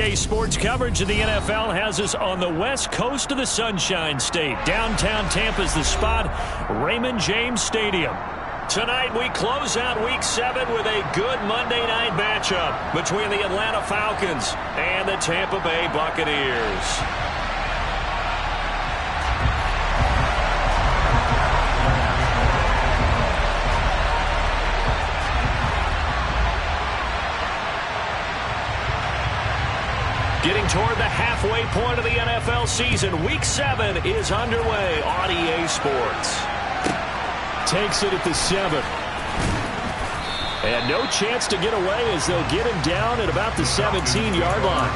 RDA Sports coverage of the NFL has us on the west coast of the Sunshine State. Downtown Tampa's the spot, Raymond James Stadium. Tonight we close out Week 7 with a good Monday night matchup between the Atlanta Falcons and the Tampa Bay Buccaneers. Getting toward the halfway point of the NFL season, Week 7 is underway on EA Sports. Takes it at the 7. And no chance to get away as they'll get him down at about the 17-yard line.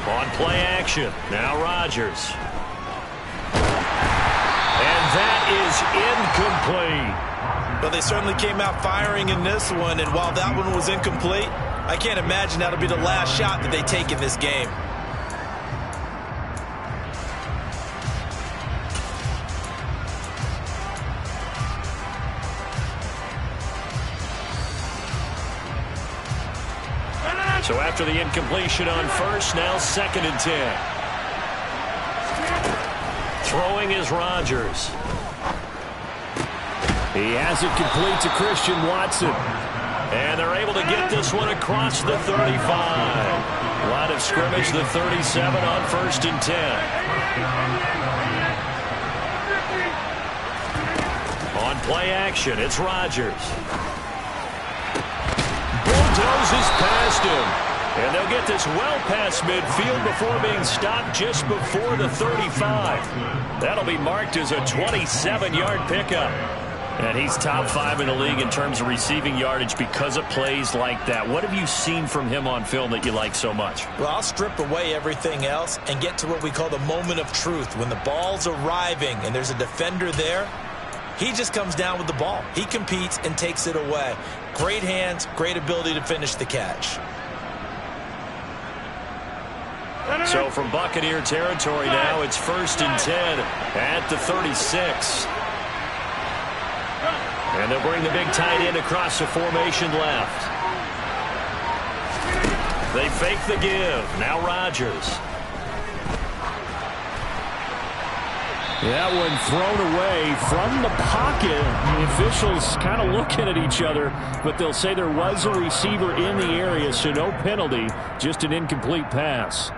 On play action, now Rodgers. And that is incomplete. Well, they certainly came out firing in this one, and while that one was incomplete, I can't imagine that'll be the last shot that they take in this game. So after the incompletion on first, now 2nd and 10. Throwing is Rodgers. He has it complete to Christian Watson. And they're able to get this one across the 35. Line of scrimmage, the 37 on 1st and 10. On play action, it's Rodgers. Bulldozes past him. And they'll get this well past midfield before being stopped just before the 35. That'll be marked as a 27-yard pickup. And he's top 5 in the league in terms of receiving yardage because of plays like that. What have you seen from him on film that you like so much? Well, I'll strip away everything else and get to what we call the moment of truth. When the ball's arriving and there's a defender there, he just comes down with the ball. He competes and takes it away. Great hands, great ability to finish the catch. So from Buccaneer territory now, it's 1st and 10 at the 36. And they'll bring the big tight end across the formation left. They fake the give. Now Rodgers. That one thrown away from the pocket. The officials kind of looking at each other, but they'll say there was a receiver in the area, so no penalty, just an incomplete pass.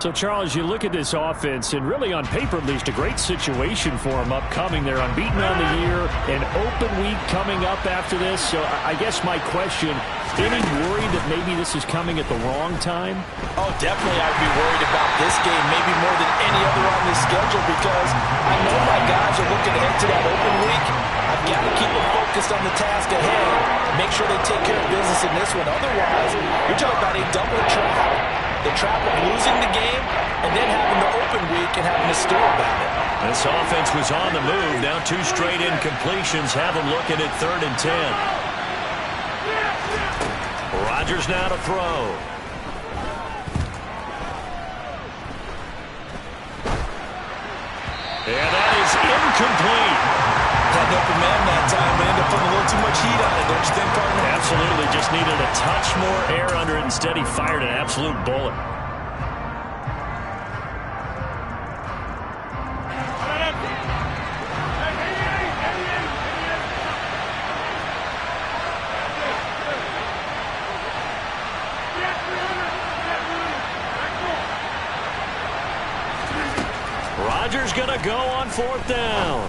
So, Charles, you look at this offense, and really on paper, at least, a great situation for them upcoming. They're unbeaten on the year, an open week coming up after this. So, I guess my question, any worry that maybe this is coming at the wrong time? Oh, definitely I'd be worried about this game, maybe more than any other on this schedule, because I know my guys are looking ahead to that open week. I've got to keep them focused on the task ahead, make sure they take care of business in this one. Otherwise, you're talking about a double trap. The trap of losing the game and then having the open week and having to stew about it. This offense was on the move. Now 2 straight incompletions have them looking at 3rd and 10. Rodgers now to throw. And that is incomplete. Had an open man that time and ended up putting a little too much heat on it, don't you think, partner? Absolutely. Just needed a touch more air under it. Instead, he fired an absolute bullet. Rodgers going to go on 4th down.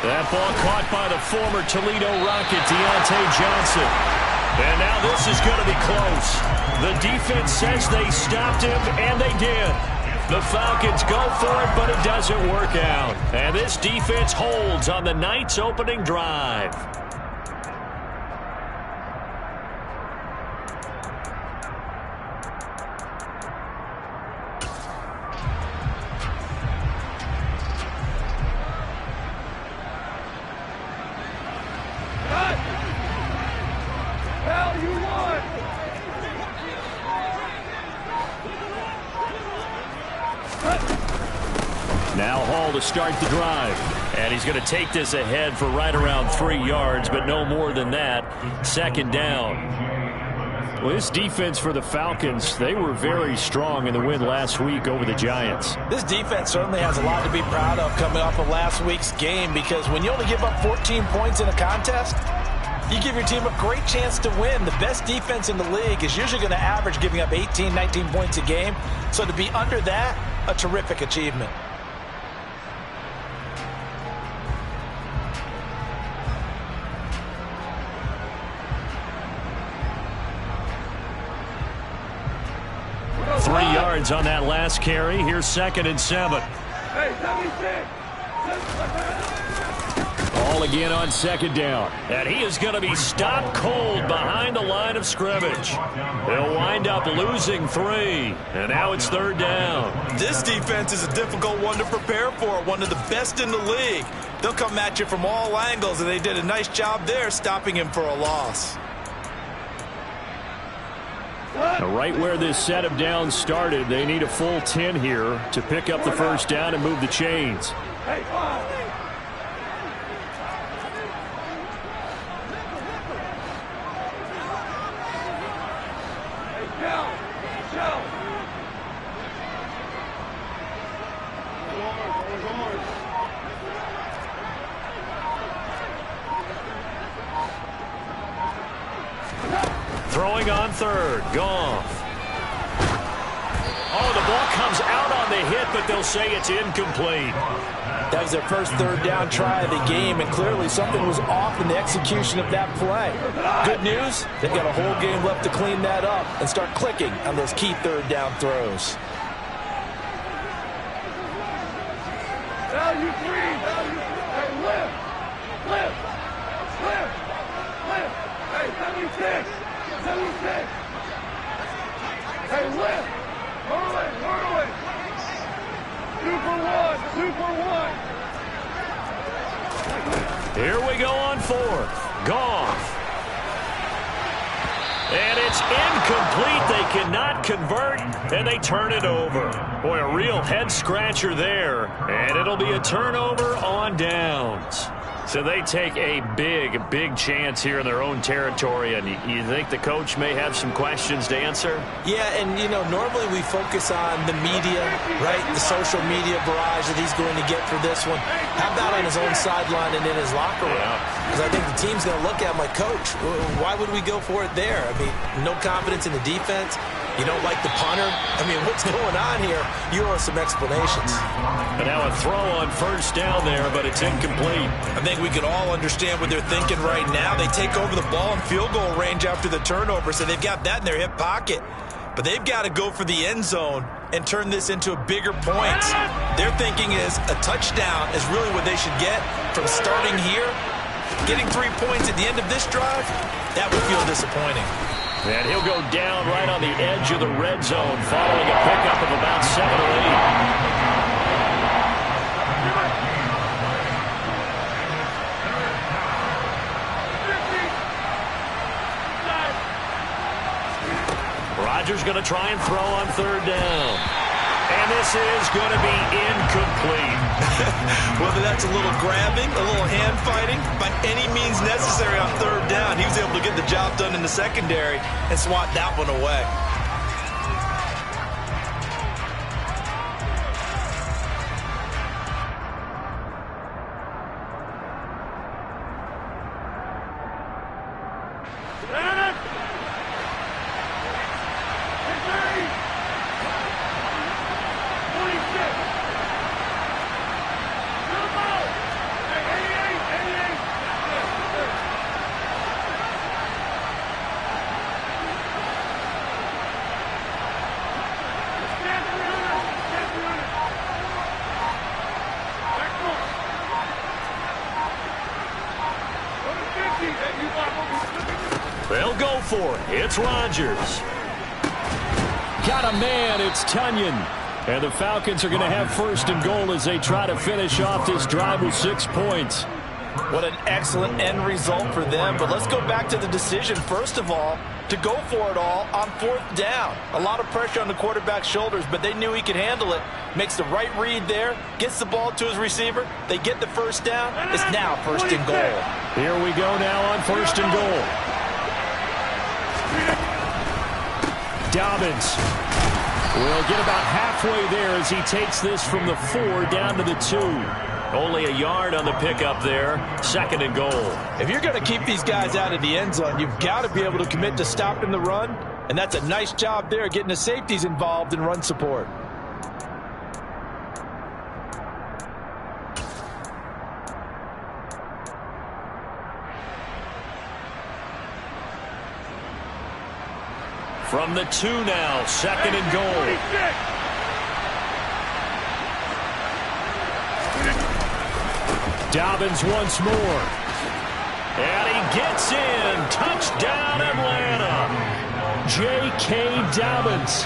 That ball caught by the former Toledo Rocket, Deontay Johnson. And now this is going to be close. The defense says they stopped him, and they did. The Falcons go for it, but it doesn't work out. And this defense holds on the night's opening drive. Now Hall to start the drive. And he's going to take this ahead for right around 3 yards, but no more than that. Second down. Well, this defense for the Falcons, they were very strong in the win last week over the Giants. This defense certainly has a lot to be proud of coming off of last week's game, because when you only give up 14 points in a contest, you give your team a great chance to win. The best defense in the league is usually going to average giving up 18, 19 points a game. So to be under that, a terrific achievement. On that last carry. Here's 2nd and 7. Ball again on 2nd down. And he is going to be stopped cold behind the line of scrimmage. They'll wind up losing 3. And now it's 3rd down. This defense is a difficult one to prepare for. One of the best in the league. They'll come at you from all angles, and they did a nice job there stopping him for a loss. Right where this set of downs started, they need a full 10 here to pick up the first down and move the chains. Throwing on 3rd. Goff. Oh, the ball comes out on the hit, but they'll say it's incomplete. That was their first 3rd down try of the game, and clearly something was off in the execution of that play. Good news, they've got a whole game left to clean that up and start clicking on those key 3rd down throws. Value 3, value 3, hey, lift. Hey, 76. 76. Hey, lift. Hurl it. 2 for 1. Here we go on 4th. Goff. And it's incomplete. They cannot convert, and they turn it over. Boy, a real head-scratcher there. And it'll be a turnover on downs. So they take a big chance here in their own territory, and you think the coach may have some questions to answer? Yeah, and, you know, normally we focus on the media, right, the social media barrage that he's going to get for this one. How about on his own sideline and in his locker room? Because I think the team's going to look at him like, Coach, why would we go for it there? I mean, no confidence in the defense. You don't like the punter? I mean, what's going on here? You owe us some explanations. And now a throw on 1st down there, but it's incomplete. I think we can all understand what they're thinking right now. They take over the ball in field goal range after the turnover, so they've got that in their hip pocket. But they've got to go for the end zone and turn this into a bigger point. Their thinking is a touchdown is really what they should get from starting here. Getting 3 points at the end of this drive, that would feel disappointing. And he'll go down right on the edge of the red zone following a pickup of about 7 or 8. Rodgers going to try and throw on 3rd down. And this is going to be incomplete. Whether that's a little grabbing, a little hand fighting, by any means necessary on 3rd down, he was able to get the job done in the secondary and swat that one away. for it. It's Rodgers. Got a man. It's Tunyon. And the Falcons are going to have first and goal as they try to finish off this drive with 6 points. What an excellent end result for them. But let's go back to the decision, first of all, to go for it all on 4th down. A lot of pressure on the quarterback's shoulders, but they knew he could handle it. Makes the right read there, gets the ball to his receiver. They get the first down. It's now first and goal. Here we go now on first and goal. Dobbins will get about halfway there as he takes this from the 4 down to the 2. Only a yard on the pickup there. Second and goal. If you're going to keep these guys out of the end zone, you've got to be able to commit to stopping the run, and that's a nice job there getting the safeties involved in run support. From the 2 now, second and goal. Dobbins once more. And he gets in. Touchdown, Atlanta. J.K. Dobbins,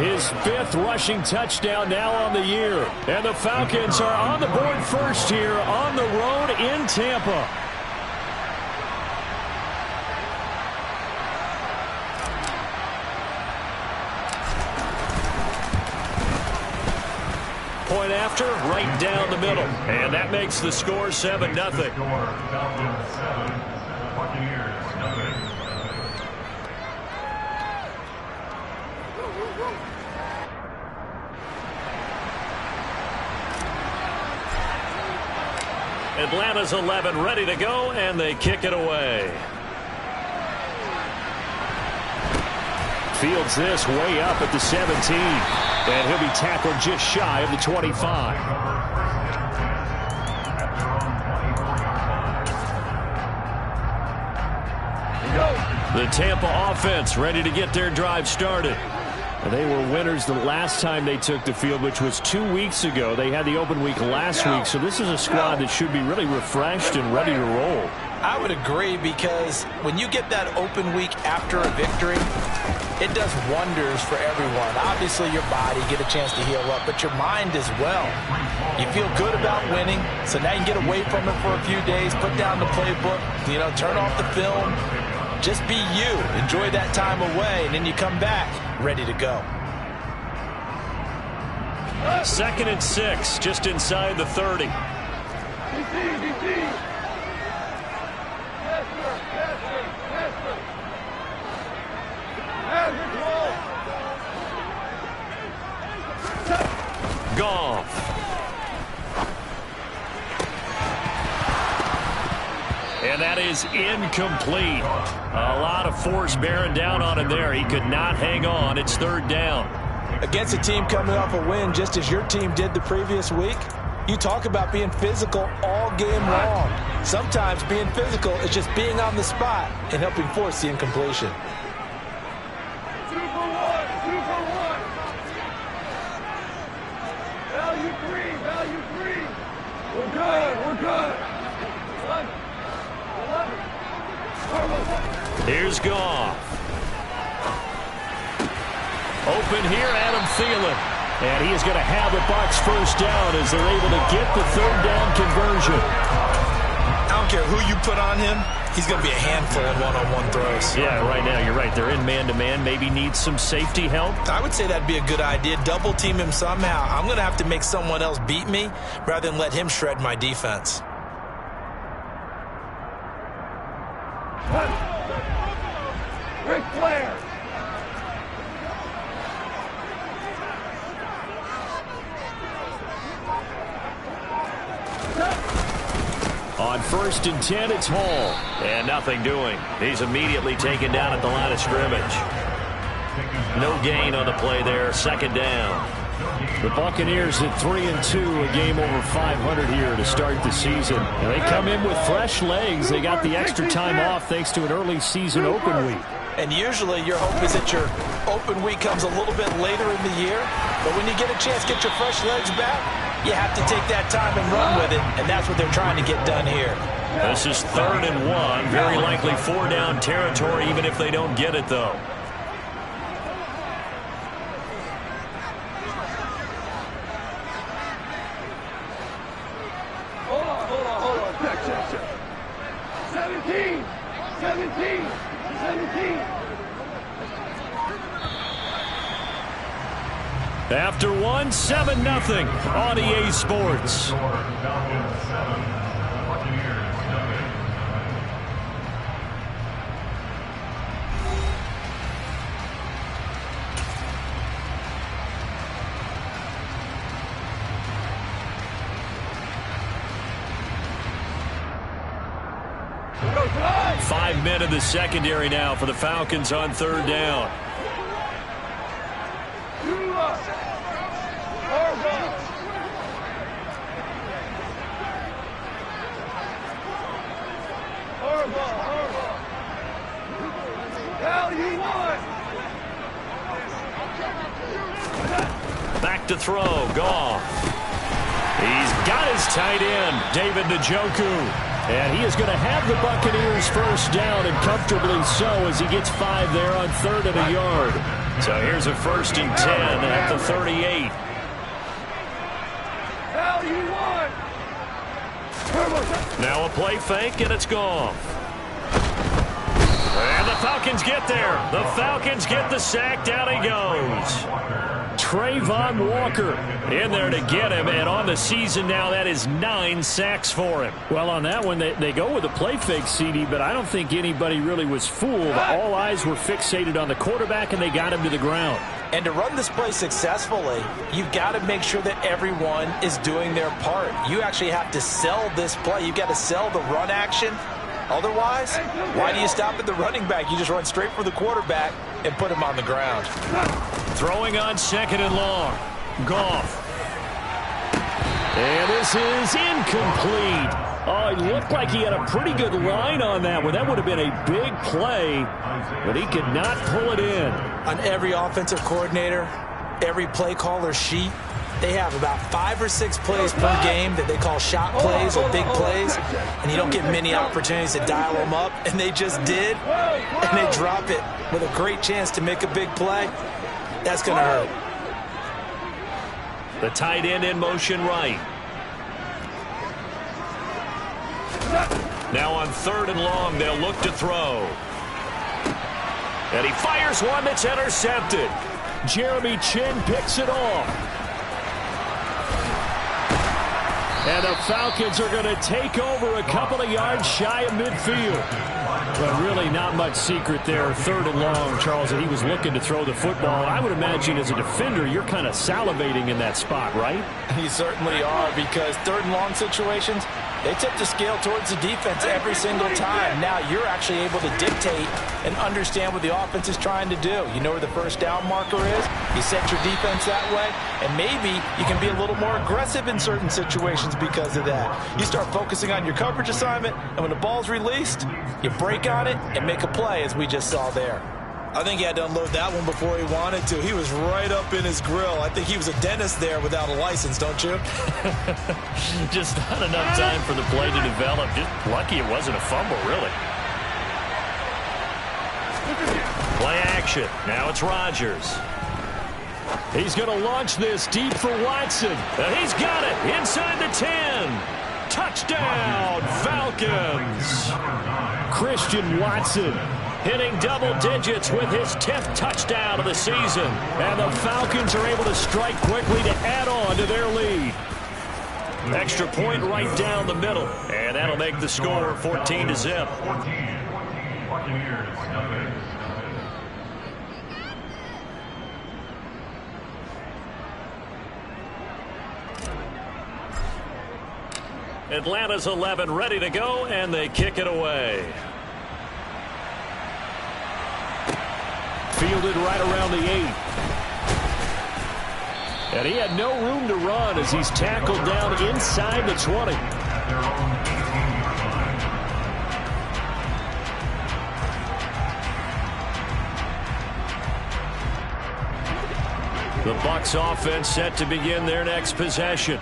his 5th rushing touchdown now on the year. And the Falcons are on the board first here on the road in Tampa. Point after, right down the middle. And that makes the score 7-0. Atlanta's 11 ready to go, and they kick it away. Fields this way up at the 17. And he'll be tackled just shy of the 25. The Tampa offense ready to get their drive started. They were winners the last time they took the field, which was 2 weeks ago. They had the open week last week, so this is a squad that should be really refreshed and ready to roll. I would agree, because when you get that open week after a victory, it does wonders for everyone. Obviously, your body, get a chance to heal up, but your mind as well. You feel good about winning, so now you can get away from it for a few days, put down the playbook, turn off the film. Just be you. Enjoy that time away, and then you come back ready to go. 2nd and 6, just inside the 30. Goff. And that is incomplete. A lot of force bearing down on him there. He could not hang on. It's 3rd down. Against a team coming off a win, just as your team did the previous week, you talk about being physical all game long. Sometimes being physical is just being on the spot and helping force the incompletion. 2 for 1. 2 for 1. Value 3. Value 3. We're good. We're good. 11. Here's Goff. Open here, Adam Thielen. And he is going to have the Bucs first down as they're able to get the 3rd down conversion. I don't care who you put on him. He's going to be a handful in one-on-one throws. Yeah, right now, you're right. They're in man-to-man. Maybe needs some safety help. I would say that'd be a good idea. Double team him somehow. I'm going to have to make someone else beat me rather than let him shred my defense. Ric Flair. On 1st and 10, it's Hall. And nothing doing. He's immediately taken down at the line of scrimmage. No gain on the play there. 2nd down. The Buccaneers at 3-2, a game over 500 here to start the season. And they come in with fresh legs. They got the extra time off thanks to an early season open week. And usually your hope is that your open week comes a little bit later in the year. But when you get a chance to get your fresh legs back, you have to take that time and run with it, and that's what they're trying to get done here. This is 3rd and 1. Very likely 4-down territory, even if they don't get it, though. Hold on. Check. 17. After 1, 7-0 on EA Sports. Five men in the secondary now for the Falcons on 3rd down. Back to throw, Goff. He's got his tight end, David Njoku. And he is going to have the Buccaneers 1st down, and comfortably so, as he gets 5 there on 3rd and a yard. So here's a 1st and 10 at the 38. Now a play fake, and it's gone. And the Falcons get there. The Falcons get the sack. Down he goes. Trayvon Walker in there to get him, and on the season now, that is 9 sacks for him. Well, on that one, they go with a play fake, CD, but I don't think anybody really was fooled. All eyes were fixated on the quarterback, and they got him to the ground. And to run this play successfully, you've got to make sure that everyone is doing their part. You actually have to sell this play. You've got to sell the run action. Otherwise, why do you stop at the running back? You just run straight for the quarterback and put him on the ground. Throwing on 2nd and long. Goff. And this is incomplete. Oh, it looked like he had a pretty good line on that one. That would have been a big play, but he could not pull it in. On every offensive coordinator, every play caller sheet, they have about 5 or 6 plays per game that they call shot plays or big plays, and you don't get many opportunities to dial them up, and they just did, and they drop it with a great chance to make a big play. That's going to hurt. The tight end in motion right. Now on 3rd and long, they'll look to throw. And he fires one that's intercepted. Jeremy Chinn picks it off. And the Falcons are going to take over a couple of yards shy of midfield. But really not much secret there. 3rd and long, Charles, and he was looking to throw the football. I would imagine as a defender, you're kind of salivating in that spot, right? You certainly are, because 3rd and long situations, they tip the scale towards the defense every single time. Now you're actually able to dictate and understand what the offense is trying to do. You know where the 1st down marker is. You set your defense that way, and maybe you can be a little more aggressive in certain situations because of that. You start focusing on your coverage assignment, and when the ball's released, you break on it and make a play, as we just saw there. I think he had to unload that one before he wanted to. He was right up in his grill. I think he was a dentist there without a license, don't you? Just not enough time for the play to develop. Just lucky it wasn't a fumble, really. Play action. Now it's Rodgers. He's going to launch this deep for Watson. And he's got it inside the 10. Touchdown, Falcons. Christian Watson hitting double digits with his 10th touchdown of the season. And the Falcons are able to strike quickly to add on to their lead. Extra point right down the middle. And that'll make the score 14-0. Atlanta's 11 ready to go, and they kick it away. Fielded right around the 8. And he had no room to run as he's tackled down inside the 20. The Bucs offense set to begin their next possession.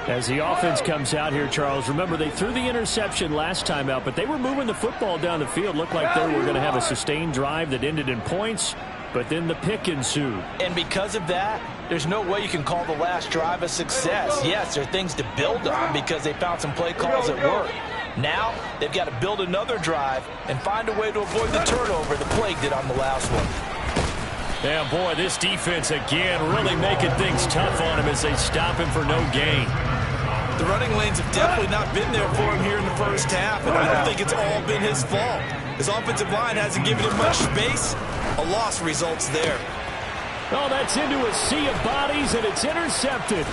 As the offense comes out here, Charles, remember they threw the interception last time out, but they were moving the football down the field. Looked like they were going to have a sustained drive that ended in points, but then the pick ensued. And because of that, there's no way you can call the last drive a success. Yes, there are things to build on because they found some play calls that work. Now, they've got to build another drive and find a way to avoid the turnover the Plague did on the last one. Yeah, boy, this defense again really making things tough on him as they stop him for no gain. The running lanes have definitely not been there for him here in the first half, and I don't think it's all been his fault. His offensive line hasn't given him much space. A loss results there. Oh, that's into a sea of bodies, and it's intercepted.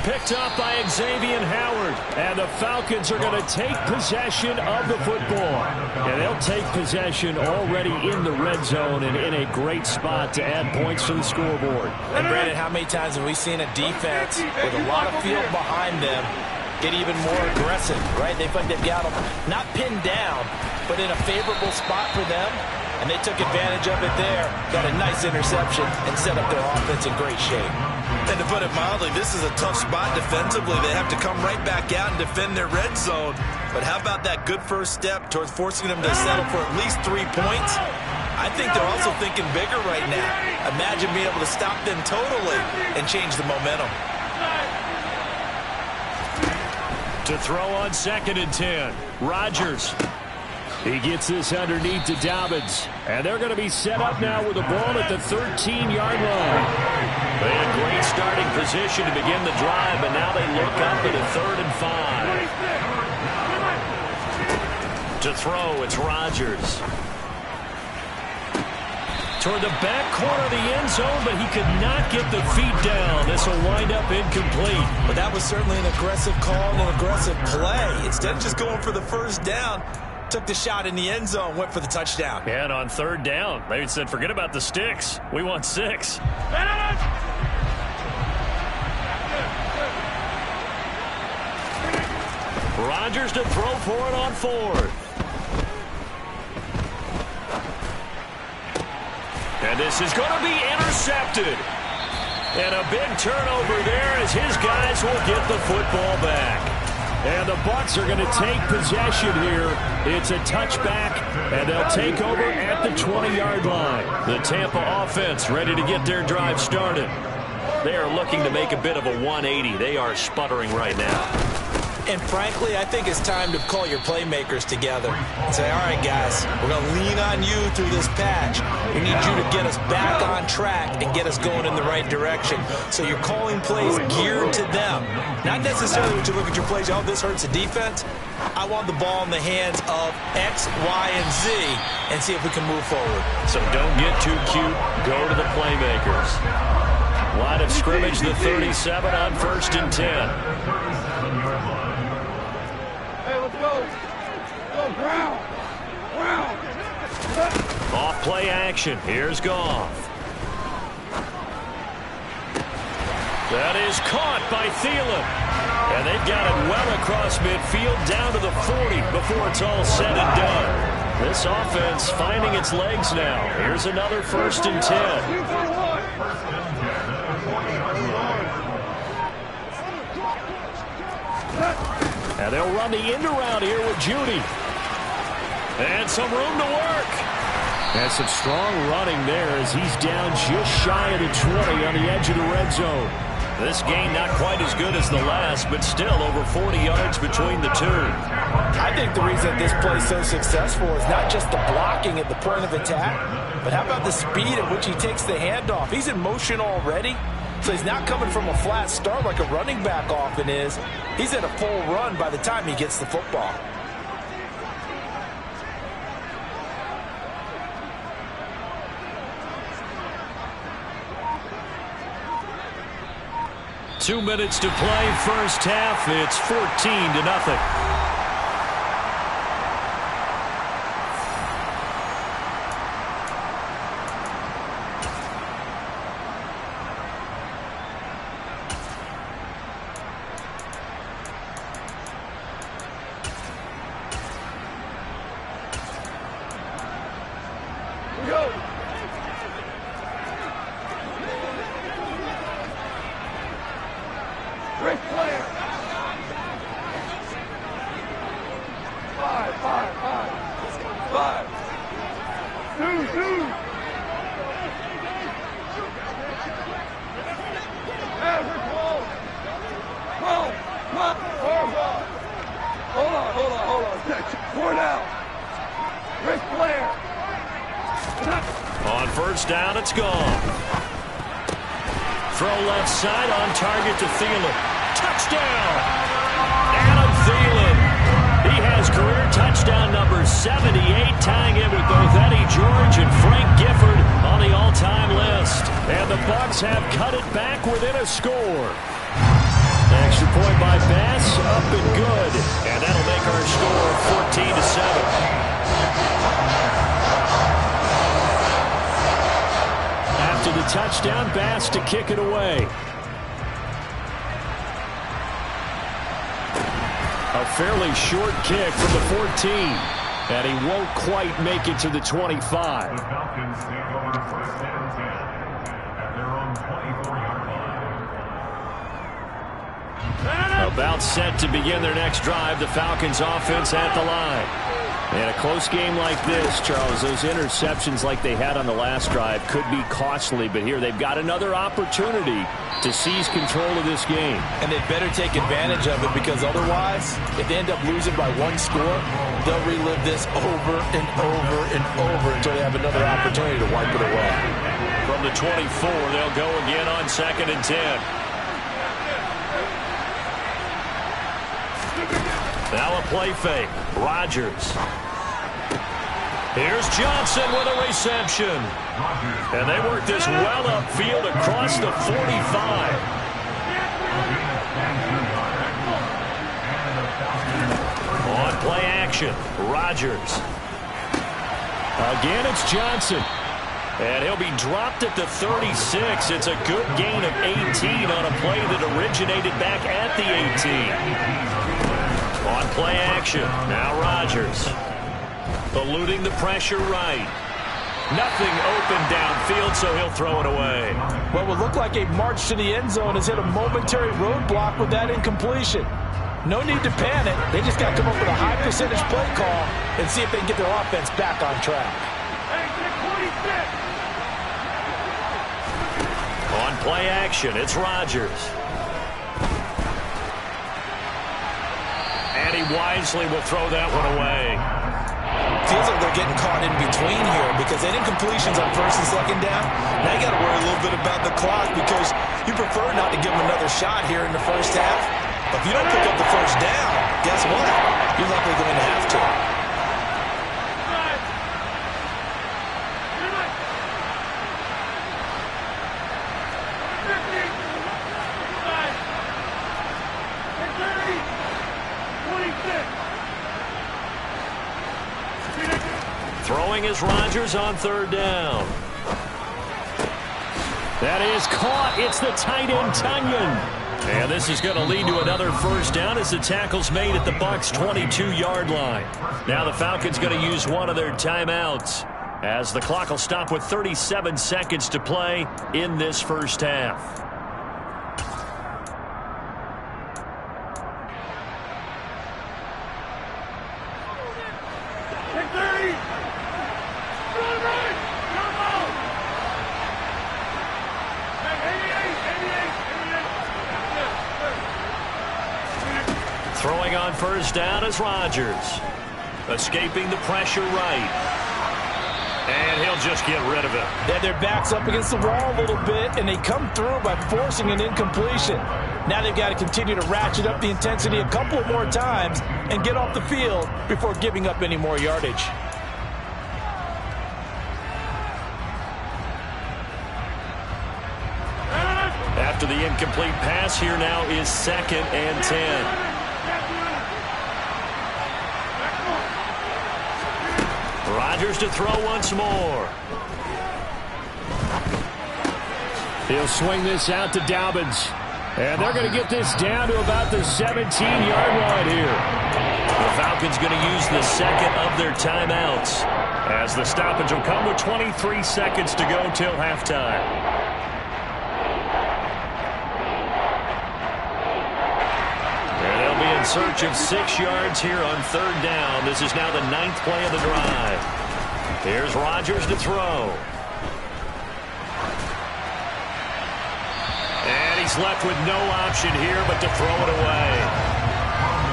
Picked up by Xavier Howard. And the Falcons are going to take possession of the football. And they'll take possession already in the red zone and in a great spot to add points to the scoreboard. And Brandon, how many times have we seen a defense with a lot of field behind them get even more aggressive, right? They feel like they've got them not pinned down, but in a favorable spot for them. And they took advantage of it there, got a nice interception, and set up their offense in great shape. And to put it mildly, this is a tough spot defensively. They have to come right back out and defend their red zone. But how about that good first step towards forcing them to settle for at least 3 points? I think they're also thinking bigger right now. Imagine being able to stop them totally and change the momentum. To throw on 2nd and 10, Rodgers. He gets this underneath to Dobbins. And they're going to be set up now with the ball at the 13-yard line. They had great starting position to begin the drive, but now they look up at a 3rd and 5. To throw, it's Rodgers. Toward the back corner of the end zone, but he could not get the feet down. This will wind up incomplete. But that was certainly an aggressive call and an aggressive play. Instead of just going for the first down, took the shot in the end zone, went for the touchdown. And on 3rd down, they said, forget about the sticks. We want 6. Rodgers to throw for it on 4th. And this is going to be intercepted. And a big turnover there as his guys will get the football back. And the Bucs are going to take possession here. It's a touchback, and they'll take over at the 20-yard line. The Tampa offense ready to get their drive started. They are looking to make a bit of a 180. They are sputtering right now. And frankly, I think it's time to call your playmakers together and say, all right, guys, we're going to lean on you through this patch. We need you to get us back on track and get us going in the right direction. So you're calling plays geared to them. Not necessarily when you look at your plays, oh, this hurts the defense. I want the ball in the hands of X, Y, and Z and see if we can move forward. So don't get too cute. Go to the playmakers. Line of scrimmage, the 37 on 1st and 10. Off play action. Here's Goff. That is caught by Thielen. And they've got it well across midfield down to the 40 before it's all said and done. This offense finding its legs now. Here's another 1st and 10. And they'll run the end around here with Judy. And some room to work. And some strong running there as he's down just shy of the 20 on the edge of the red zone. This game not quite as good as the last, but still over 40 yards between the two. I think the reason this play is so successful is not just the blocking at the point of attack, but how about the speed at which he takes the handoff? He's in motion already, so he's not coming from a flat start like a running back often is. He's at a full run by the time he gets the football. 2 minutes to play, first half. It's 14-0. Great player. First down, it's gone. Throw left side on target to Thielen. Touchdown! Adam Thielen. He has career touchdown number 78, tying him with both Eddie George and Frank Gifford on the all-time list. And the Bucs have cut it back within a score. Extra point by Bass, up and good. And that'll make our score 14-7. After the touchdown, Bass to kick it away. A fairly short kick from the 14. And he won't quite make it to the 25. The Falcons take over first and 10 at their own 24-yard line. About set to begin their next drive. The Falcons offense at the line. In a close game like this, Charles, those interceptions like they had on the last drive could be costly. But here they've got another opportunity to seize control of this game. And they better take advantage of it, because otherwise, if they end up losing by one score, they'll relive this over and over and over until they have another opportunity to wipe it away. From the 24, they'll go again on 2nd and 10. Now a play fake. Rodgers. Here's Johnson with a reception. And they work this well upfield across the 45. On play action, Rodgers. Again, it's Johnson. And he'll be dropped at the 36. It's a good gain of 18 on a play that originated back at the 18. On play action, now Rodgers. Eluding the pressure right. Nothing open downfield, so he'll throw it away. What would look like a march to the end zone has hit a momentary roadblock with that incompletion. No need to panic. They just got to come up with a high percentage play call and see if they can get their offense back on track. On play action, it's Rodgers. And he wisely will throw that one away. Feels like they're getting caught in between here, because that incompletion's on 1st and 2nd down. Now you got to worry a little bit about the clock, because you prefer not to give them another shot here in the first half. But if you don't pick up the first down, guess what? You're likely going to have to. Throwing is Rodgers on 3rd down. That is caught. It's the tight end, Tunyon. And this is going to lead to another first down as the tackle's made at the Bucs' 22-yard line. Now the Falcons going to use one of their timeouts, as the clock will stop with 37 seconds to play in this first half. Throwing on first down is Rodgers. Escaping the pressure right. And he'll just get rid of it. Yeah, their back's up against the wall a little bit, and they come through by forcing an incompletion. Now they've got to continue to ratchet up the intensity a couple more times and get off the field before giving up any more yardage. After the incomplete pass, here now is 2nd and 10. Rodgers to throw once more. He'll swing this out to Dobbins. And they're going to get this down to about the 17-yard line here. The Falcons going to use the second of their timeouts, as the stoppage will come with 23 seconds to go till halftime. And they'll be in search of 6 yards here on 3rd down. This is now the 9th play of the drive. Here's Rodgers to throw. And he's left with no option here but to throw it away.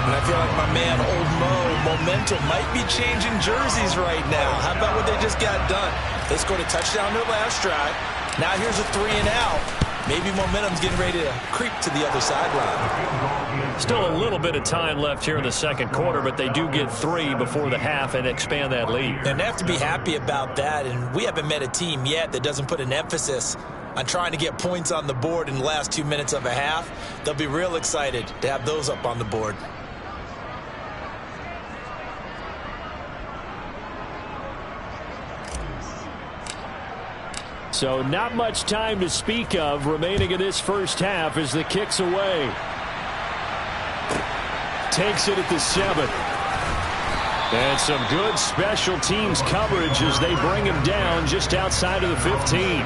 And I feel like my man, Old Mo, momentum might be changing jerseys right now. How about what they just got done? They scored a touchdown their last drive. Now here's a 3 and out. Maybe momentum's getting ready to creep to the other sideline. Still a little bit of time left here in the second quarter, but they do get 3 before the half and expand that lead. And they have to be happy about that. And we haven't met a team yet that doesn't put an emphasis on trying to get points on the board in the last 2 minutes of a half. They'll be real excited to have those up on the board. So not much time to speak of remaining in this first half as the kick's away. Takes it at the 7. And some good special teams coverage as they bring him down just outside of the 15.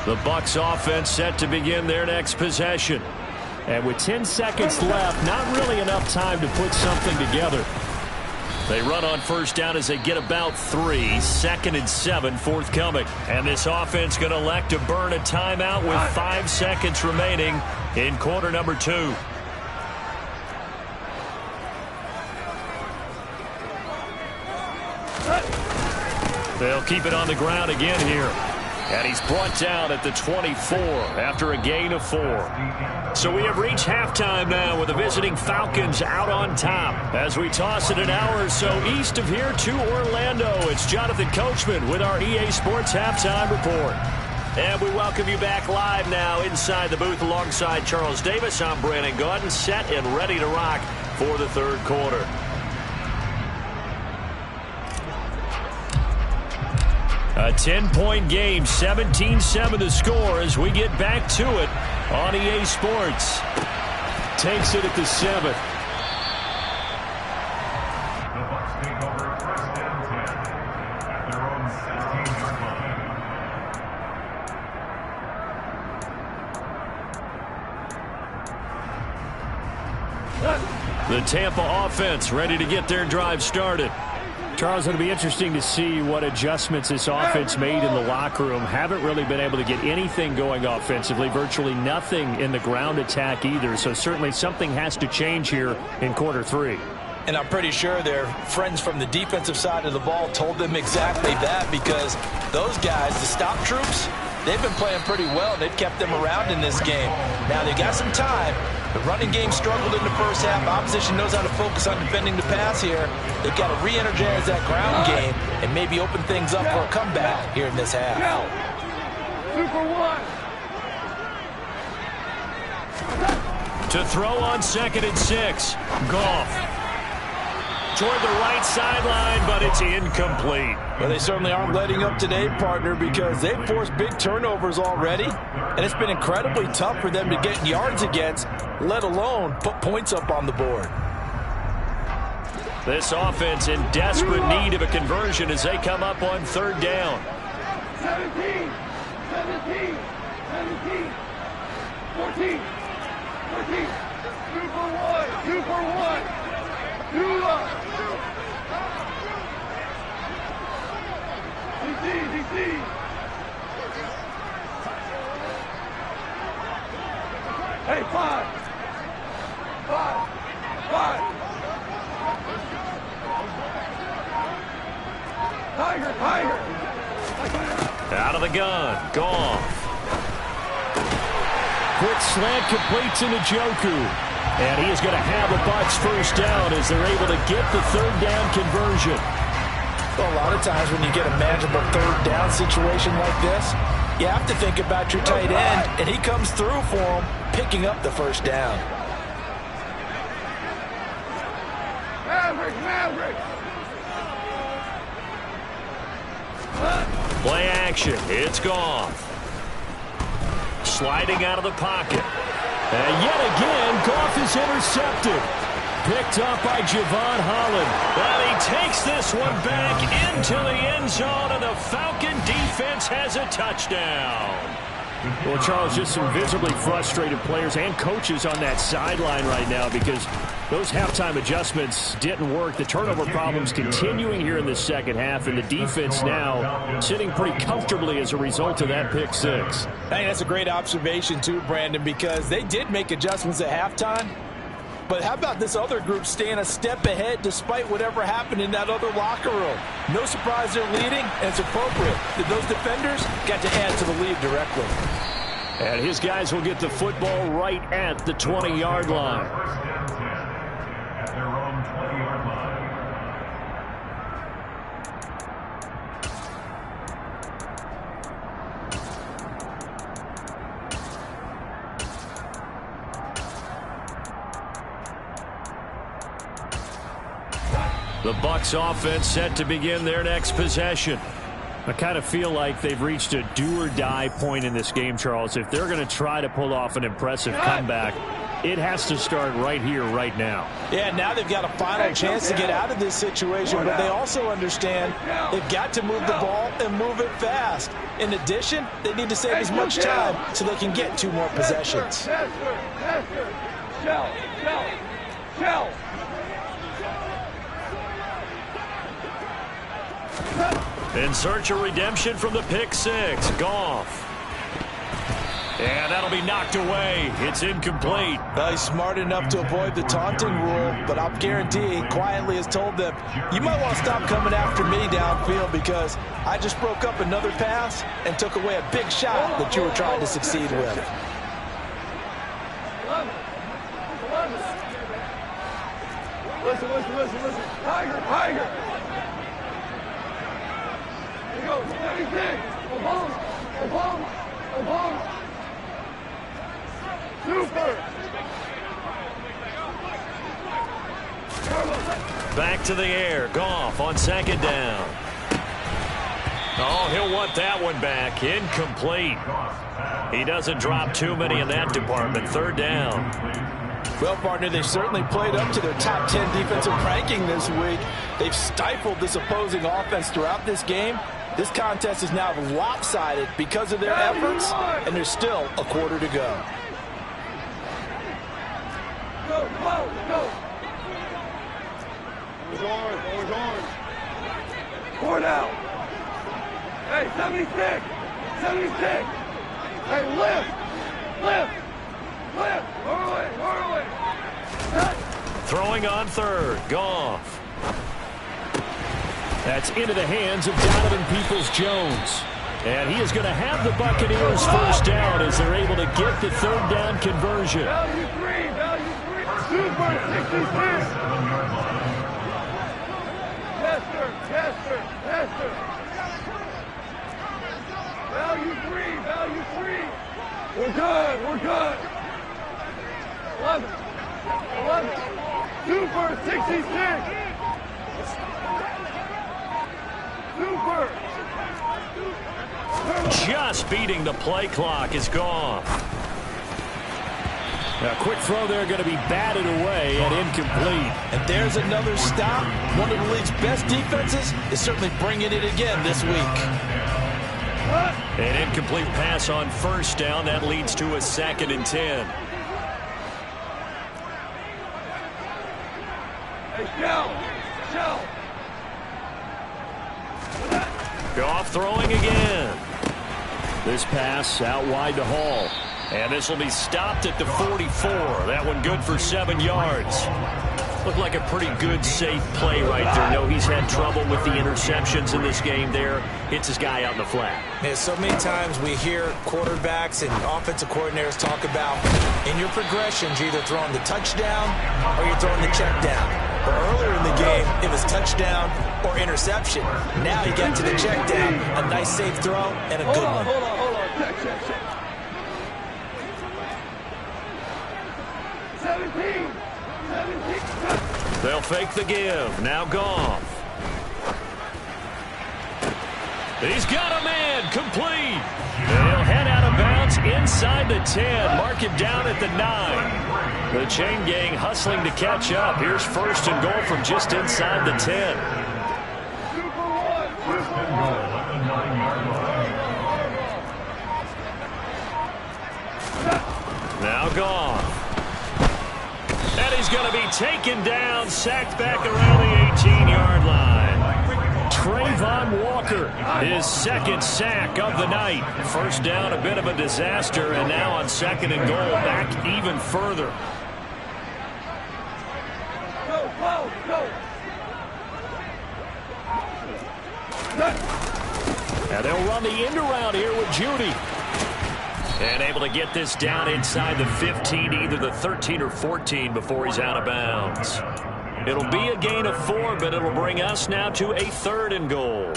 The Bucs offense set to begin their next possession. And with 10 seconds left, not really enough time to put something together. They run on first down as they get about 3. 2nd and 7 forthcoming. And this offense going to elect to burn a timeout with 5 seconds remaining in quarter number 2. They'll keep it on the ground again here. And he's brought down at the 24 after a gain of 4. So we have reached halftime now with the visiting Falcons out on top. As we toss it an hour or so east of here to Orlando, it's Jonathan Coachman with our EA Sports Halftime Report. And we welcome you back live now inside the booth alongside Charles Davis. I'm Brandon Gaudin, set and ready to rock for the third quarter. A 10-point game, 17-7 the score as we get back to it on EA Sports. Takes it at the 7. The Bucs take over first down 10 at their own 16-yard line. The Tampa offense ready to get their drive started. Charles, it'll be interesting to see what adjustments this offense made in the locker room. Haven't really been able to get anything going offensively, virtually nothing in the ground attack either. So certainly something has to change here in quarter 3. And I'm pretty sure their friends from the defensive side of the ball told them exactly that, because those guys, the stop troops, they've been playing pretty well. They've kept them around in this game. Now they've got some time. The running game struggled in the first half. Opposition knows how to focus on defending the pass here. They've got to re-energize that ground game and maybe open things up for a comeback here in this half. Super 1. To throw on 2nd and 6. Goff. Toward the right sideline, but it's incomplete. Well, they certainly aren't letting up today, partner, because they've forced big turnovers already, and it's been incredibly tough for them to get yards against, let alone put points up on the board. This offense in desperate need of a conversion as they come up on 3rd down. 17, 17, 17, 14, 14, Super 1, 2 up. DC. Hey, 5. Tiger. Out of the gun. Goff. Quick slant completes into Njoku. And he is going to have a Bucs first down as they're able to get the 3rd down conversion. Well, a lot of times when you get a manageable 3rd down situation like this, you have to think about your tight end, and he comes through for him, picking up the first down. Maverick. Play action. It's Goff. Sliding out of the pocket. And yet again, Goff is intercepted. Picked up by Javon Holland. And he takes this one back into the end zone, and the Falcon defense has a touchdown. Well, Charles, just some visibly frustrated players and coaches on that sideline right now because those halftime adjustments didn't work. The turnover problems continuing here in the second half, and the defense now sitting pretty comfortably as a result of that pick six. I think that's a great observation too, Brandon, because they did make adjustments at halftime. But how about this other group staying a step ahead despite whatever happened in that other locker room? No surprise they're leading, and it's appropriate that those defenders got to add to the lead directly. And his guys will get the football right at the 20-yard line. First down 10 at their own 20-yard line. The Bucs offense set to begin their next possession. I kind of feel like they've reached a do-or-die point in this game, Charles. If they're going to try to pull off an impressive comeback, it has to start right here, right now. Yeah, now they've got a final chance to get out of this situation, but they also understand they've got to move the ball and move it fast. In addition, they need to save as much time so they can get 2 more possessions. Shell. In search of redemption from the pick six. Goff. And that'll be knocked away. It's incomplete. Well, he's smart enough to avoid the taunting rule, but I'll guarantee he quietly has told them, you might want to stop coming after me downfield because I just broke up another pass and took away a big shot that you were trying to succeed with. Listen. Tiger. Here we go. 76. Obama. Super. Back to the air. Goff on second down. Oh, he'll want that one back. Incomplete. He doesn't drop too many in that department. Third down. Well, partner, they've certainly played up to their top 10 defensive ranking this week. They've stifled this opposing offense throughout this game. This contest is now lopsided because of their efforts, and there's still a quarter to go. Go. Always orange. Four down. Hey, 76. Hey, lift. Early. Throwing on third. Goff. That's into the hands of Donovan Peoples-Jones. And he is going to have the Buccaneers first down as they're able to get the third down conversion. Value three. Super 66. Yes, sir. Value three. We're good. 11. Super 66. Super. Just beating the play clock is gone. A quick throw there going to be batted away and incomplete. And there's another stop. One of the league's best defenses is certainly bringing it again this week. An incomplete pass on first down. That leads to a 2nd and 10. Hey, Shell. Goff throwing again. This pass out wide to Hall. And this will be stopped at the 44. That one good for 7 yards. Looked like a pretty good, safe play right there. No, he's had trouble with the interceptions in this game there. Hits his guy out in the flat. Man, so many times we hear quarterbacks and offensive coordinators talk about in your progressions, you're either throwing the touchdown or you're throwing the check down. But earlier in the game, it was touchdown or interception. Now you get to the check down, a nice safe throw and a good one. Hold on. Check. 17. They'll fake the give. Now Goff. He's got a man. Complete. And he'll head out of bounds inside the 10. Mark him down at the 9. The chain gang hustling to catch up. Here's first and goal from just inside the 10. Now gone. And he's going to be taken down, sacked back around the 18-yard line. Trayvon Walker, his second sack of the night. First down, a bit of a disaster, and now on 2nd and goal, back even further. Go. And they'll run the end around here with Judy. And able to get this down inside the 15, either the 13 or 14 before he's out of bounds. It'll be a gain of 4, but it'll bring us now to a 3rd and goal.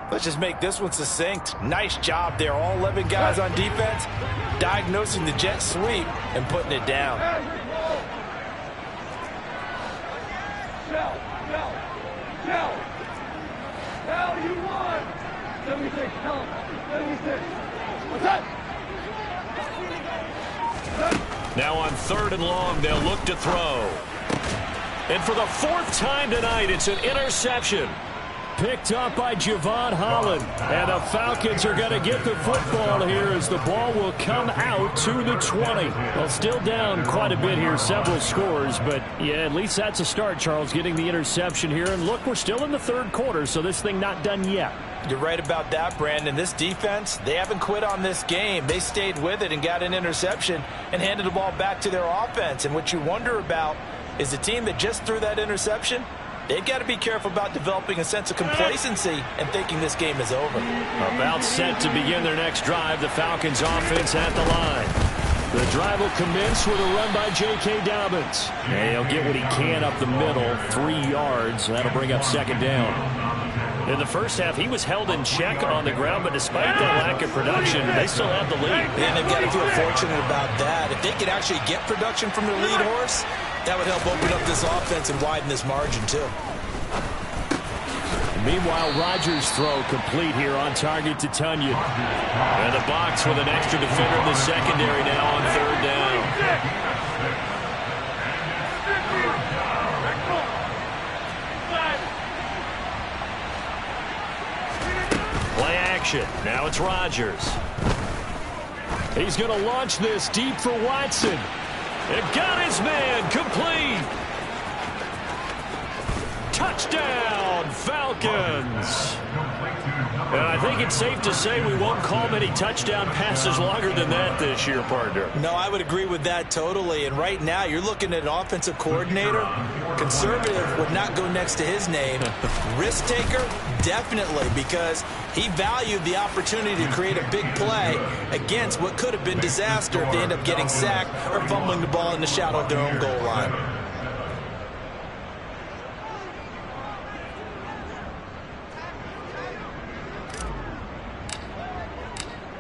Let's just make this one succinct. Nice job there. All 11 guys on defense diagnosing the jet sweep and putting it down. Now you won. 76, tell him. 76. What's that? Now on 3rd and long, they'll look to throw. And for the 4th time tonight, it's an interception. Picked up by Javon Holland. And the Falcons are going to get the football here as the ball will come out to the 20. Well, still down quite a bit here, several scores. But, yeah, at least that's a start, Charles, getting the interception here. And, look, we're still in the 3rd quarter, so this thing not done yet. You're right about that, Brandon. This defense, they haven't quit on this game. They stayed with it and got an interception and handed the ball back to their offense. And what you wonder about is the team that just threw that interception, they've got to be careful about developing a sense of complacency and thinking this game is over. About set to begin their next drive, the Falcons offense at the line. The drive will commence with a run by J.K. Dobbins. And he'll get what he can up the middle, 3 yards. That'll bring up 2nd down. In the first half, he was held in check on the ground, but despite that lack of production, they still have the lead. And they've got to feel fortunate about that. If they could actually get production from their lead horse, that would help open up this offense and widen this margin, too. Meanwhile, Rodgers' throw complete here on target to Tunyon. And the box with an extra defender in the secondary now on 3rd down. Play action. Now it's Rodgers. He's going to launch this deep for Watson. It got his man complete. Touchdown, Falcons. And I think it's safe to say we won't call many touchdown passes longer than that this year, partner. No, I would agree with that totally. And right now, you're looking at an offensive coordinator. Conservative would not go next to his name. Risk taker, definitely, because he valued the opportunity to create a big play against what could have been disaster if they end up getting sacked or fumbling the ball in the shadow of their own goal line.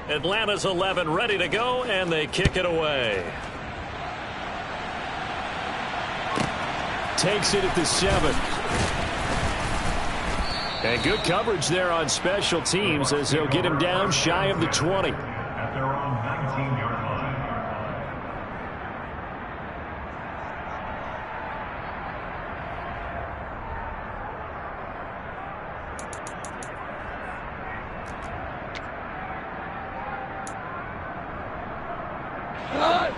Atlanta's 11 ready to go, and they kick it away. Takes it at the 7. And good coverage there on special teams as they'll get him down shy of the 20. At their own 19-yard line.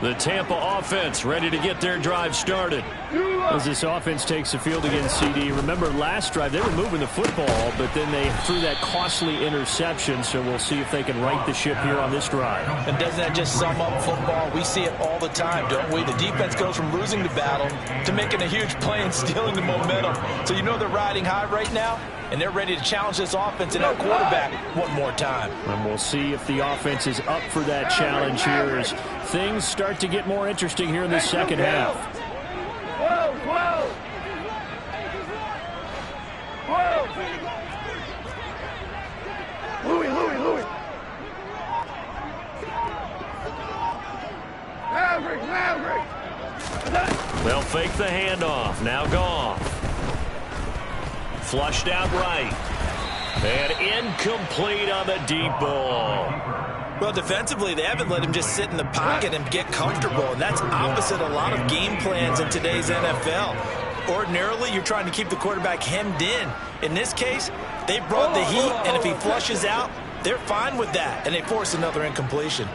The Tampa offense ready to get their drive started. As this offense takes the field against CD. Remember last drive they were moving the football, but then they threw that costly interception, so we'll see if they can right the ship here on this drive. And doesn't that just sum up football? We see it all the time, don't we? The defense goes from losing the battle to making a huge play and stealing the momentum. So you know they're riding high right now, and they're ready to challenge this offense and that quarterback one more time. And we'll see if the offense is up for that challenge here as things start to get more interesting here in the second half. 12. Louis. Maverick. They'll fake the handoff. Now Goff. Flushed out right. And incomplete on the deep ball. Well, defensively, they haven't let him just sit in the pocket and get comfortable, and that's opposite a lot of game plans in today's NFL. Ordinarily, you're trying to keep the quarterback hemmed in. In this case, they brought the heat, and if he flushes out, they're fine with that, and they force another incompletion.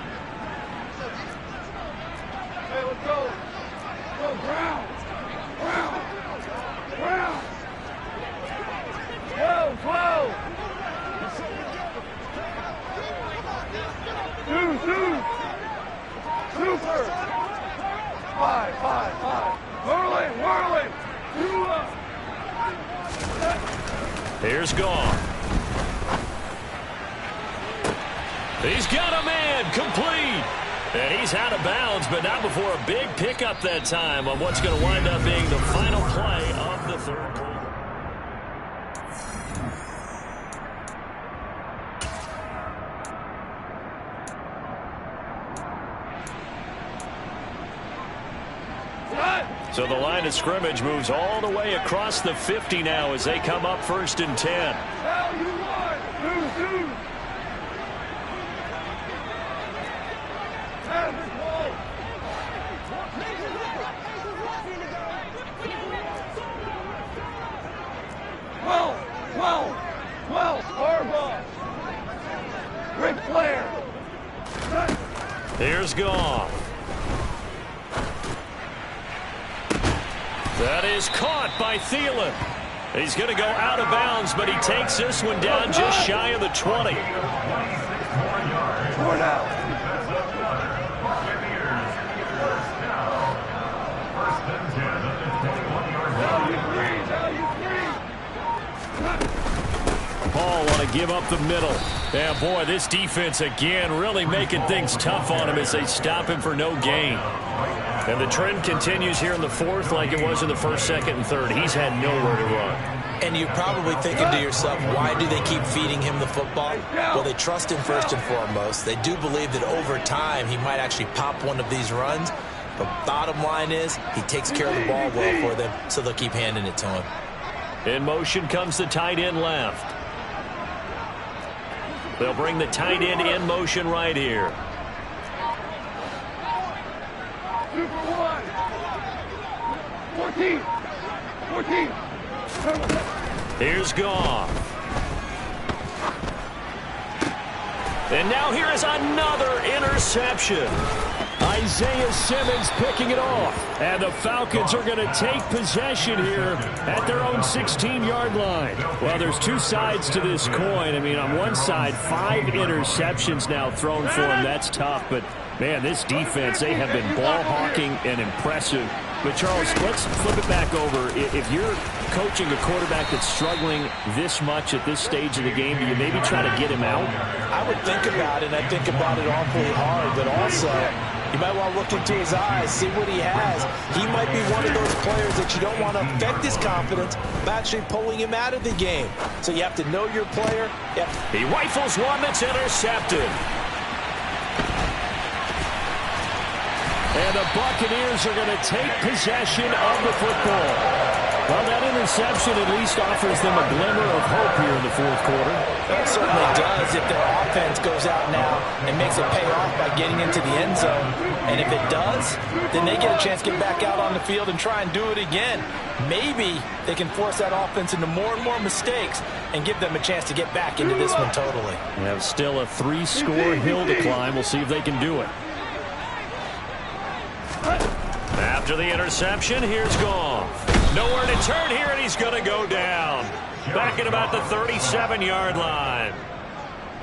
third. 5, 5, 5. Whirling. 2 up. Here's Goff. He's got a man, complete. And he's out of bounds, but not before a big pickup that time on what's going to wind up being the final play of the third quarter. So the line of scrimmage moves all the way across the 50 now as they come up 1st and 10. Now you won. Deuce. Well, Harbaugh. Ric Flair. Here's Goff. That is caught by Thielen. He's going to go out of bounds, but he takes this one down just shy of the 20. 4 down. Paul want to give up the middle. Yeah, boy, this defense again really making things tough on him as they stop him for no gain. And the trend continues here in the 4th like it was in the 1st, 2nd, and 3rd. He's had nowhere to run. And you're probably thinking to yourself, why do they keep feeding him the football? Well, they trust him first and foremost. They do believe that over time he might actually pop one of these runs. But bottom line is he takes care of the ball well for them, so they'll keep handing it to him. In motion comes the tight end left. They'll bring the tight end in motion right here. Super 1. 14. Here's Goff. And now here is another interception. Isaiah Simmons picking it off. And the Falcons are going to take possession here at their own 16-yard line. Well, there's two sides to this coin. I mean, on one side, 5 interceptions now thrown for him. That's tough. But, man, this defense, they have been ball hawking and impressive. But, Charles, let's flip it back over. If you're coaching a quarterback that's struggling this much at this stage of the game, do you maybe try to get him out? I would think about it, and I think about it awfully hard, but also you might want to look into his eyes, see what he has. He might be one of those players that you don't want to affect his confidence by actually pulling him out of the game. So you have to know your player. He rifles one that's intercepted. And the Buccaneers are going to take possession of the football. Well, that interception at least offers them a glimmer of hope here in the 4th quarter. It certainly does if their offense goes out now and makes it pay off by getting into the end zone. And if it does, then they get a chance to get back out on the field and try and do it again. Maybe they can force that offense into more and more mistakes and give them a chance to get back into this one totally. We have still a 3-score hill to climb. We'll see if they can do it. After the interception, here's Goff. Nowhere to turn here, and he's going to go down. Back at about the 37-yard line.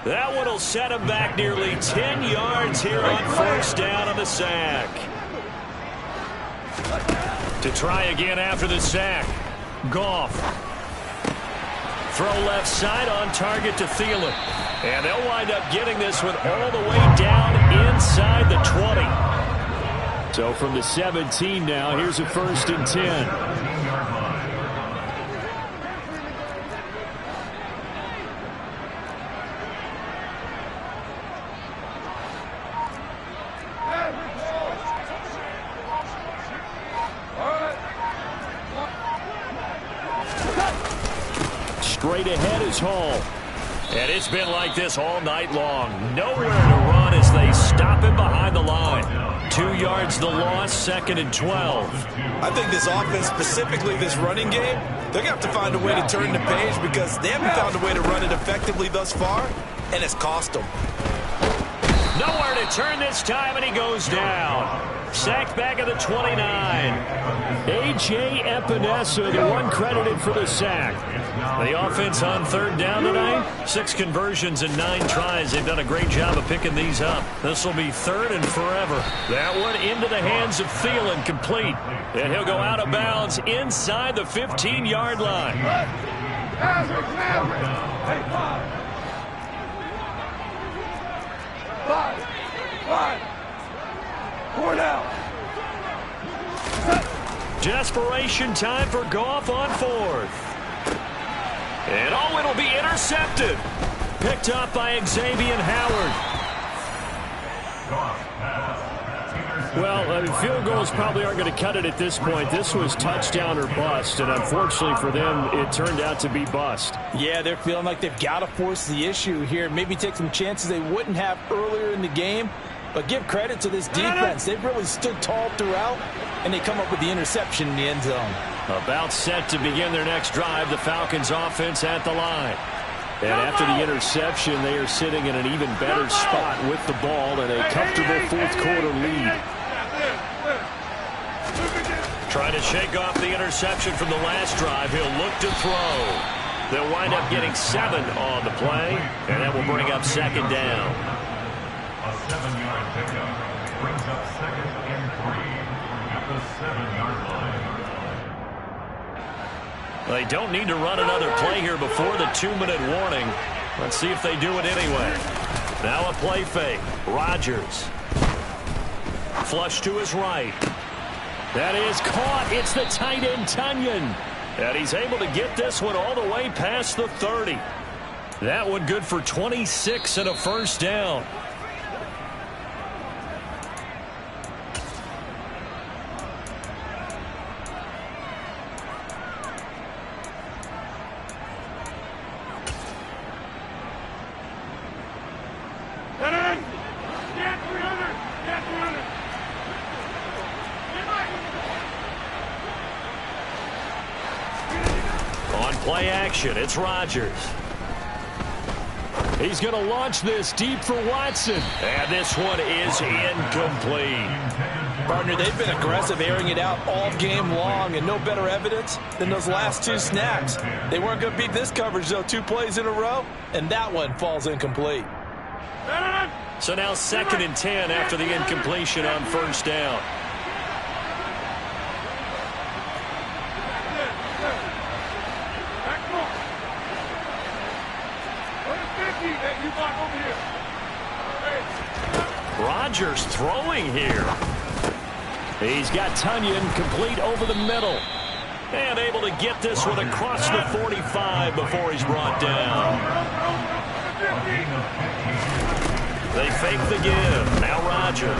That one will set him back nearly 10 yards here on 1st down on the sack. To try again after the sack. Goff. Throw left side on target to Thielen. And they'll wind up getting this one all the way down inside the 20. So from the 17 now, here's a 1st and 10. Straight ahead is Hall. And it's been like this all night long. Nowhere to run as they stop him behind the line. 2 yards the loss, 2nd and 12. I think this offense, specifically this running game, they're going to have to find a way to turn the page because they haven't found a way to run it effectively thus far, and it's cost them. Nowhere to turn this time, and he goes down. sacked back at the 29. A.J. Epinesa, the one credited for the sack. The offense on third down tonight, 6 conversions and 9 tries. They've done a great job of picking these up. This will be third and forever. That one into the hands of Thielen, complete. And he'll go out of bounds inside the 15-yard line. Five. 4 now. Desperation time for Goff on fourth. And it'll be intercepted. Picked up by Xavier Howard. Well, field goals probably aren't going to cut it at this point. This was touchdown or bust, and unfortunately for them, it turned out to be bust. Yeah, they're feeling like they've got to force the issue here. Maybe take some chances they wouldn't have earlier in the game. But give credit to this defense. They've really stood tall throughout, and they come up with the interception in the end zone. About set to begin their next drive, the Falcons offense at the line. And after the interception, they are sitting in an even better spot with the ball and a comfortable fourth-quarter lead. Trying to shake off the interception from the last drive. He'll look to throw. They'll wind up getting 7 on the play, and that will bring up second down. A 7-yard pickup brings up 2nd and 3 at the 7-yard line. They don't need to run another play here before the 2-minute warning. Let's see if they do it anyway. Now a play fake. Rodgers. Flush to his right. That is caught. It's the tight end, Tunyon. And he's able to get this one all the way past the 30. That one good for 26 and a first down. Play action. It's Rodgers. He's going to launch this deep for Watson. And this one is incomplete. Partner, they've been aggressive, airing it out all game long, and no better evidence than those last 2 snaps. They weren't going to beat this coverage, though. 2 plays in a row, and that one falls incomplete. So now 2nd and 10 after the incompletion on first down. Rodgers throwing here. He's got Tunyon complete over the middle. And able to get this one across the 45 before he's brought down. They fake the give. Now Rodgers.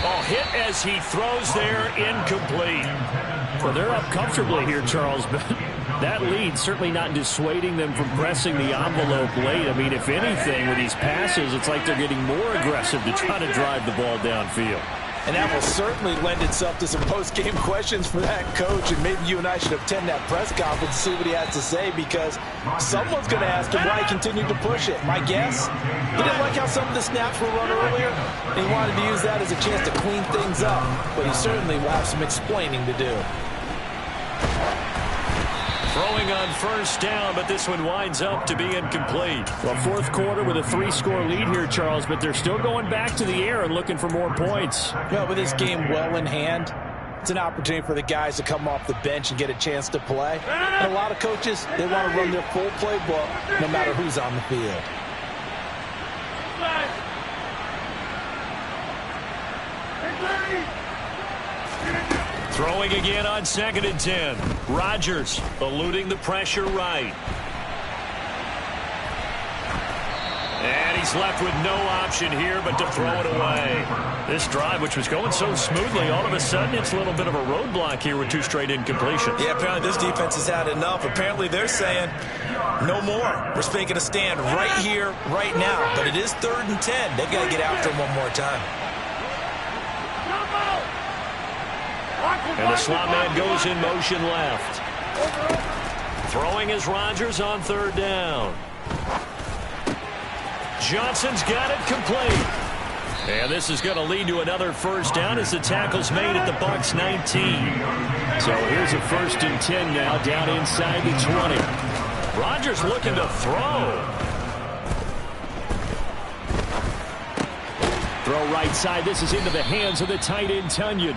Oh, hit as he throws there, incomplete. Well, they're up comfortably here, Charles, but that lead certainly not dissuading them from pressing the envelope late. I mean, if anything, with these passes, it's like they're getting more aggressive to try to drive the ball downfield. And that will certainly lend itself to some post-game questions for that coach, and maybe you and I should attend that press conference to see what he has to say, because someone's going to ask him why he continued to push it. My guess, he didn't like how some of the snaps were run earlier, and he wanted to use that as a chance to clean things up, but he certainly will have some explaining to do. Throwing on first down, but this one winds up to be incomplete. Well, fourth quarter with a 3-score lead here, Charles, but they're still going back to the air and looking for more points. Well, with this game well in hand, it's an opportunity for the guys to come off the bench and get a chance to play. And a lot of coaches, they want to run their full playbook no matter who's on the field. Throwing again on 2nd and 10. Rodgers eluding the pressure right. And he's left with no option here but to throw it away. This drive, which was going so smoothly, all of a sudden it's a little bit of a roadblock here with 2 straight incompletions. Yeah, apparently this defense has had enough. Apparently they're saying no more. We're making a stand right here, right now. But it is 3rd and 10. They've got to get after him one more time. And the slot man goes in motion left. Throwing is Rodgers on 3rd down. Johnson's got it complete. And this is going to lead to another first down as the tackle's made at the Bucs 19. So here's a 1st and 10 now, down inside the 20. Rodgers looking to throw. Throw right side. This is into the hands of the tight end, Tunyon.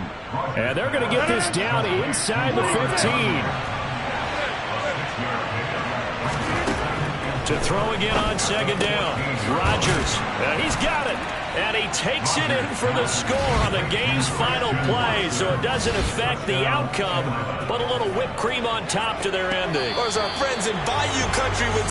And they're going to get this down inside the 15. To throw again on 2nd down. Rodgers. He's got it. And he takes it in for the score on the game's final play. So it doesn't affect the outcome, but a little whipped cream on top to their ending. Or as our friends in Bayou Country would